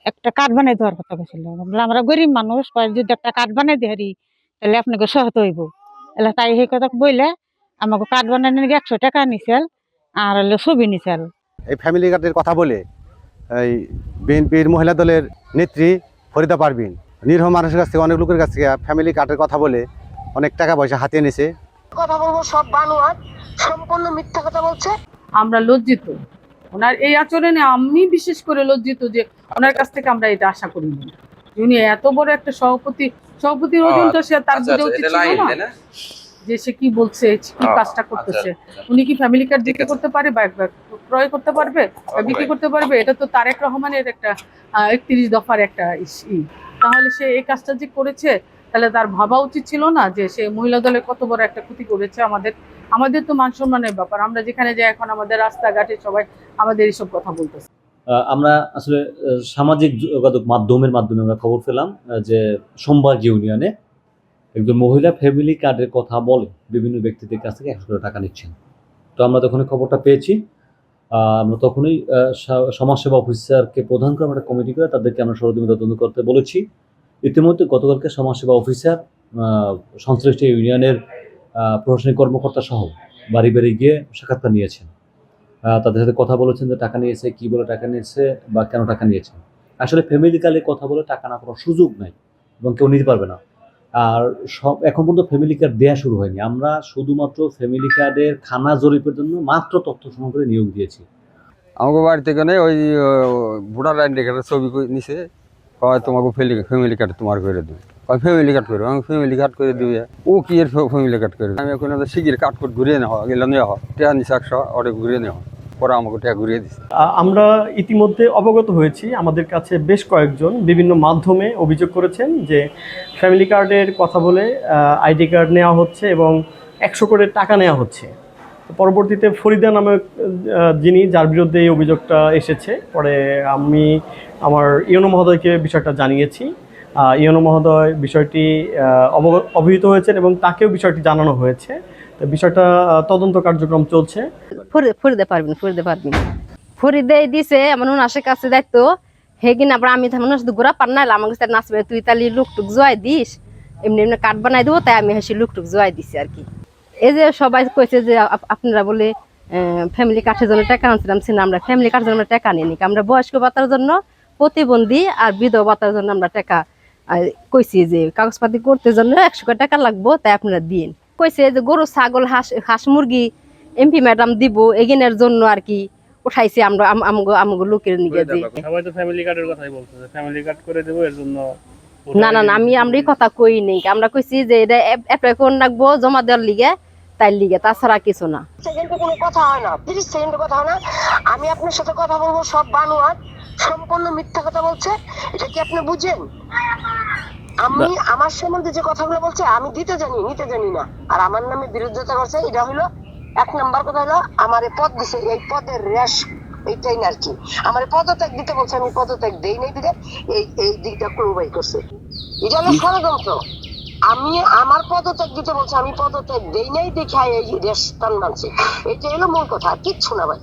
একটা কার্ড বানাই দেওয়ার কথা বলছিল। বললাম আমরা গরিব মানুষ, যদি একটা কার্ড বানাই দিই হারি তাহলে আপনাকে সহায়তা হইব। এলা তাই সেই কথা বললে আমাকে কার্ড বানানোর নাকি 100 টাকা নিছিল আর হলো ছবি নিছিল। এই ফ্যামিলি কার্ডের কথা বলে এই বিএনপির মহিলা দলের নেত্রী ফরিদা পারভিন নিরীহ মানুষের কাছ থেকে, অনেক লোকের কাছ থেকে ফ্যামিলি কার্ডের কথা বলে অনেক টাকা পয়সা হাতিয়ে নিছে। কথা বলবো সব বানোয়াট, সম্পূর্ণ মিথ্যা কথা বলছে। আমরা লজ্জিত ওনার এই আচরণে, আমি বিশেষ করে লজ্জিত যে ওনার কাছ থেকে আমরা এটা আশা করি না। উনি এত বড় একটা সভাপতির ওজনটা সে তার বোঝা উচিত ছিল না যে সে কি বলছে, কি কাজটা করতেছে। উনি কি ফ্যামিলি কার্ড বিক্রি করতে পারে বা ক্রয় করতে পারবে বা বিক্রি করতে পারবে? এটা তো তারেক রহমানের একটা 31 দফার একটা তাহলে সে এই কাজটা যে করেছে তাহলে তার ভাবা উচিত ছিল না যে সে মহিলা দলের কত বড় একটা ক্ষতি করেছে। আমাদের তো মান সম্মানের ব্যাপার, আমরা যেখানে যাই এখন আমাদের রাস্তাঘাটে সবাই আমাদের এইসব কথা বলতেছে। আমরা আসলে সামাজিক যোগাযোগ মাধ্যমের মাধ্যমে আমরা খবর পেলাম যে সোমবার ইউনিয়নে একজন মহিলা ফ্যামিলি কার্ডের কথা বলে বিভিন্ন ব্যক্তিদের কাছ থেকে 100 টাকা নিচ্ছেন। তো আমরা তখনই খবরটা পেয়েছি, আমরা তখনই সমাজসেবা অফিসারকে প্রধান করে আমরা একটা কমিটি করে তাদেরকে আমরা সরজমিনে তদন্ত করতে বলেছি। ইতিমধ্যে গতকালকে সমাজসেবা অফিসার সংশ্লিষ্ট ইউনিয়নের প্রশাসনিক কর্মকর্তা সহ বাড়ি বাড়ি গিয়ে সাক্ষাৎকার নিয়েছেন, তাদের সাথে কথা বলেছেন যে টাকা নিয়েছে, কি বলে টাকা নিয়েছে বা কেন টাকা নিয়েছে। আসলে ফ্যামিলি কার্ডে কথা বলে টাকা না করার সুযোগ নাই এবং কেউ নিতে পারবে না। আর এখন পর্যন্ত ফ্যামিলি কার্ড দেওয়া শুরু হয়নি। আমরা শুধুমাত্র ফ্যামিলি কার্ডের খানা জরিপের জন্য মাত্র তথ্য সংগ্রহ করে নিয়োগ দিয়েছি। আমাকে বাড়ি থেকে ওই ভোটার আইডি কার্ডের ছবি নিছে, কয় তোমাকে ফ্যামিলি কার্ড তোমার করে দেবে, কয় ফ্যামিলি কার্ড করবে, আমি ফ্যামিলি কার্ড করে দিবে। ও কি এর ফ্যামিলি কার্ড করে? আমি এখন শিগগির কার্ড করে ঘুরিয়ে নেওয়া গেলে নেওয়া হয়, টাকা নিচ্ছে 100 ওটা ঘুরিয়ে নেওয়া, পরে আমাকে টাকা ঘুরিয়ে দিচ্ছে। আমরা ইতিমধ্যে অবগত হয়েছি, আমাদের কাছে বেশ কয়েকজন বিভিন্ন মাধ্যমে অভিযোগ করেছেন যে ফ্যামিলি কার্ডের কথা বলে আইডি কার্ড নেওয়া হচ্ছে এবং 100 করে টাকা নেওয়া হচ্ছে। পরবর্তীতে ফরিদা নামে যিনি, যার বিরুদ্ধে এই অভিযোগটা এসেছে, পরে আমি আমার ইউনো মহোদয়কে বিষয়টা জানিয়েছি। ইউনো মহোদয় বিষয়টি অবহিত হয়েছেন এবং তাকেও বিষয়টি জানানো হয়েছে। তো বিষয়টা তদন্ত কার্যক্রম চলছে। ফরিদা পারবেন ফরিদে দিছে আমার আশের কাছে দায়িত্ব হে কিনা আবার আমি তেমন ঘোরা পার না আমার কাছে নাচবে, তুই তাহলে লুকটুক জোয়াই দিস, এমনি এমনি কাঠ বানাই দেবো, তাই আমি হেসে লুকটুক জোয়াই দিছি আর কি। এই যে সবাই কইছে যে আপনারা বলে ফ্যামিলি কার্ডের জন্য টাকা আনছিলাম, আমরা ফ্যামিলি কার্ডের জন্য টাকা নিয়ে নি, আমরা বয়স্ক ভাতার জন্য, প্রতিবন্ধী আর বিধবা ভাতার জন্য আমরা টাকা কইছি যে কাগজপাতি করতে জন্য 100 টাকা লাগবো, তাই আপনারা দিন। কইছে যে গরু ছাগল হাঁস মুরগি এমপি ম্যাডাম দিব এগিনের জন্য আর কি উঠাইছি আমরা আমগো লোকের নিয়ে। সবাই তো ফ্যামিলি কার্ডের কথাই বলতেছে, ফ্যামিলি কার্ড করে দেব এর জন্য। না আমরা এই কথা কই নাই, আমরা কইছি যে এটা অ্যাপ্লাই করে রাখবো জমা দেওয়ার লিগে, তাই লিগে, তাছাড়া কিছু না। সেকেন্ডে কোনো কথা হয় না, 30 সেকেন্ডে কথা হয় না। আমি আপনার সাথে কথা বলবো সব বানোয়াট, সম্পূর্ণ মিথ্যা কথা বলছে। এটা কি আপনি বুঝেন? আমি আমার সম্বন্ধে যে কথাগুলো বলছে আমি দিতে জানি, নিতে জানি না। আর আমার নামে বিরোধিতা করছে, এটা হলো 1 নাম্বার কথা। হলো আমার পদ দিছে, এই পদের রেশ এইটাই না আর কি। আমার পদত্যাগ দিতে বলছে, আমি পদত্যাগ দেই নাই দিলে এই দিকটা ক্লোবাই করছে। এটা হলো ষড়যন্ত্র। আমি আমার পদত্যাগ দিতে বলছে, আমি পদত্যাগ দেই নাই দেখে এই রেশ টান মানছে। এটা হলো মূল কথা, কিচ্ছু না ভাই।